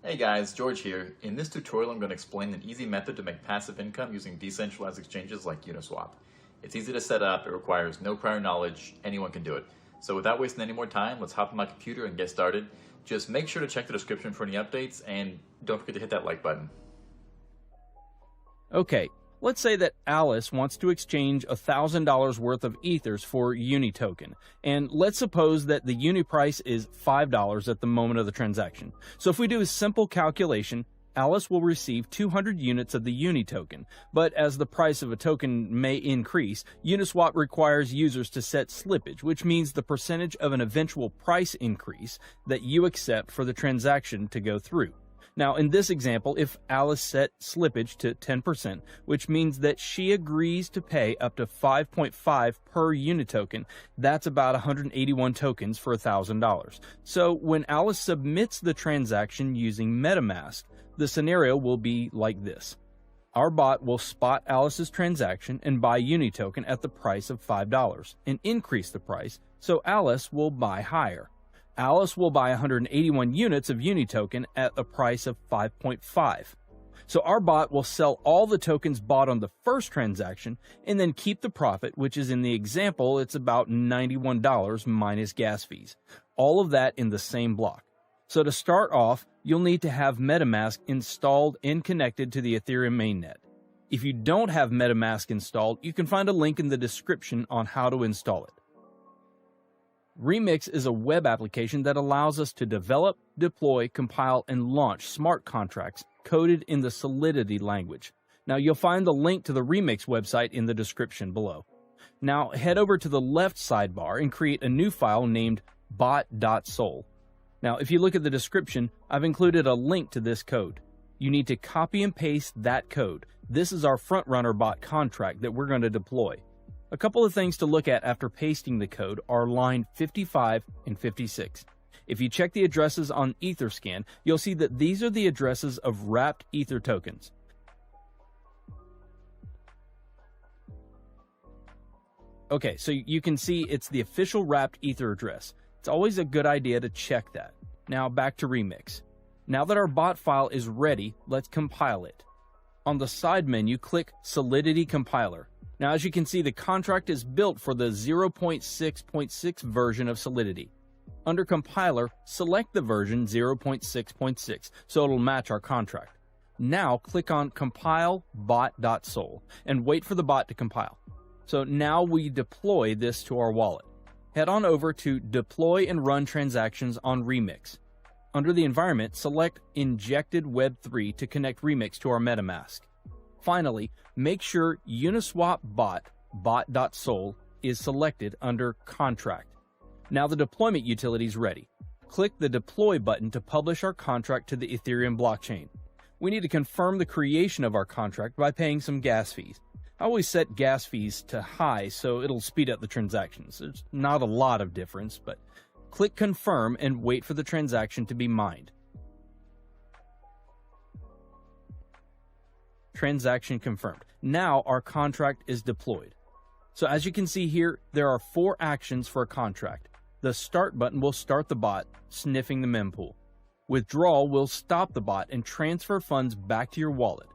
Hey guys, George here. In this tutorial, I'm going to explain an easy method to make passive income using decentralized exchanges like Uniswap. It's easy to set up, it requires no prior knowledge, anyone can do it. So without wasting any more time, let's hop on my computer and get started. Just make sure to check the description for any updates, and don't forget to hit that like button. Okay, let's say that Alice wants to exchange $1,000 worth of Ethers for Uni token, and let's suppose that the Uni price is $5 at the moment of the transaction. So if we do a simple calculation, Alice will receive 200 units of the Uni token, but as the price of a token may increase, Uniswap requires users to set slippage, which means the percentage of an eventual price increase that you accept for the transaction to go through. Now, in this example, if Alice set slippage to 10%, which means that she agrees to pay up to 5.5 per unit token, that's about 181 tokens for $1,000. So when Alice submits the transaction using MetaMask, the scenario will be like this. Our bot will spot Alice's transaction and buy Uni token at the price of $5 and increase the price, so Alice will buy higher. Alice will buy 181 units of Uni token at a price of 5.5. So our bot will sell all the tokens bought on the first transaction and then keep the profit, which is in the example, it's about $91 minus gas fees. All of that in the same block. So to start off, you'll need to have MetaMask installed and connected to the Ethereum mainnet. If you don't have MetaMask installed, you can find a link in the description on how to install it. Remix is a web application that allows us to develop, deploy, compile, and launch smart contracts coded in the Solidity language. Now, you'll find the link to the Remix website in the description below. Now, head over to the left sidebar and create a new file named bot.sol. Now, if you look at the description, I've included a link to this code. You need to copy and paste that code. This is our frontrunner bot contract that we're going to deploy. A couple of things to look at after pasting the code are line 55 and 56. If you check the addresses on Etherscan, you'll see that these are the addresses of wrapped Ether tokens. Okay, so you can see it's the official wrapped Ether address. It's always a good idea to check that. Now back to Remix. Now that our bot file is ready, let's compile it. On the side menu, click Solidity Compiler. Now, as you can see, the contract is built for the 0.6.6 version of Solidity. Under Compiler, select the version 0.6.6 so it'll match our contract. Now, click on Compile bot.sol and wait for the bot to compile. So now we deploy this to our wallet. Head on over to Deploy and Run Transactions on Remix. Under the environment, select Injected Web3 to connect Remix to our MetaMask. Finally, make sure Uniswap bot.sol is selected under Contract. Now the deployment utility is ready. Click the Deploy button to publish our contract to the Ethereum blockchain. We need to confirm the creation of our contract by paying some gas fees. I always set gas fees to high so it'll speed up the transactions. There's not a lot of difference, but click Confirm and wait for the transaction to be mined. Transaction confirmed. Now our contract is deployed. So as you can see here, there are 4 actions for a contract. The Start button will start the bot, sniffing the mempool. Withdrawal will stop the bot and transfer funds back to your wallet.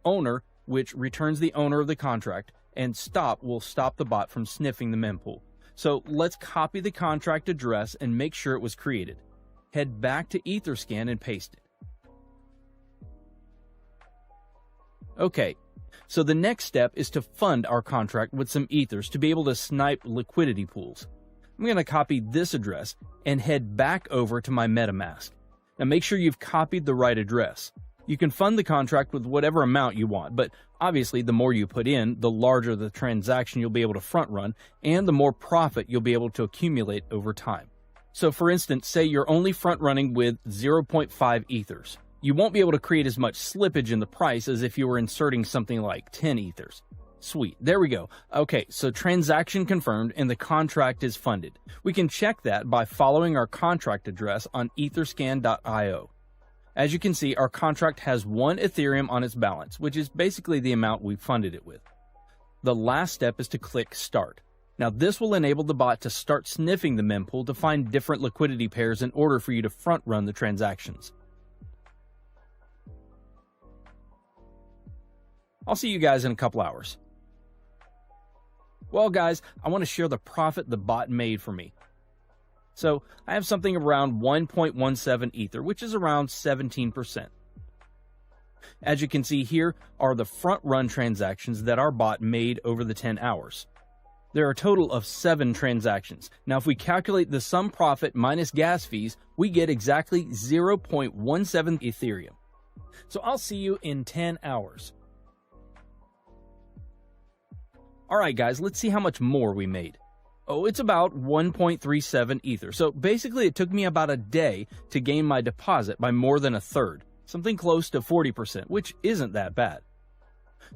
Owner, which returns the owner of the contract, and Stop will stop the bot from sniffing the mempool. So let's copy the contract address and make sure it was created. Head back to Etherscan and paste it. Okay, so the next step is to fund our contract with some Ethers to be able to snipe liquidity pools. I'm going to copy this address and head back over to my MetaMask. Now make sure you've copied the right address. You can fund the contract with whatever amount you want, but obviously the more you put in, the larger the transaction you'll be able to front run, and the more profit you'll be able to accumulate over time. So for instance, say you're only front running with 0.5 Ethers. You won't be able to create as much slippage in the price as if you were inserting something like 10 Ethers. Sweet, there we go. Okay, so transaction confirmed and the contract is funded. We can check that by following our contract address on etherscan.io. As you can see, our contract has 1 Ethereum on its balance, which is basically the amount we funded it with. The last step is to click Start. Now this will enable the bot to start sniffing the mempool to find different liquidity pairs in order for you to front run the transactions. I'll see you guys in a couple hours. Well, guys, I want to share the profit the bot made for me. So I have something around 1.17 Ether, which is around 17%. As you can see here are the front-run transactions that our bot made over the 10 hours. There are a total of 7 transactions. Now, if we calculate the sum profit minus gas fees, we get exactly 0.17 Ethereum. So I'll see you in 10 hours. Alright guys, let's see how much more we made. Oh, it's about 1.37 Ether. So basically it took me about a day to gain my deposit by more than a third, something close to 40%, which isn't that bad.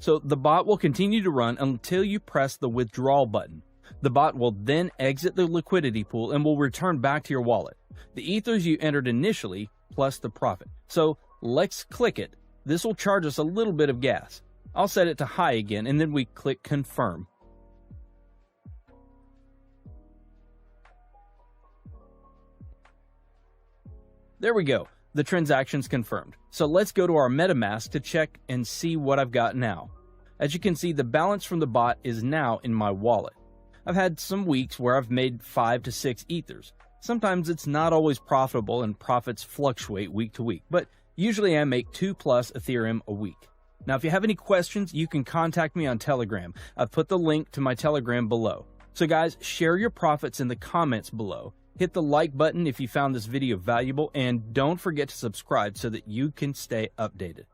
So the bot will continue to run until you press the withdrawal button. The bot will then exit the liquidity pool and will return back to your wallet. The ethers you entered initially plus the profit. So let's click it. This will charge us a little bit of gas. I'll set it to high again and then we click confirm. There we go. The transaction's confirmed. So let's go to our MetaMask to check and see what I've got now. As you can see, the balance from the bot is now in my wallet. I've had some weeks where I've made 5 to 6 ethers. Sometimes it's not always profitable and profits fluctuate week to week, but usually I make 2+ Ethereum a week. Now, if you have any questions, you can contact me on Telegram. I've put the link to my Telegram below. So guys, share your profits in the comments below. Hit the like button if you found this video valuable, and don't forget to subscribe so that you can stay updated.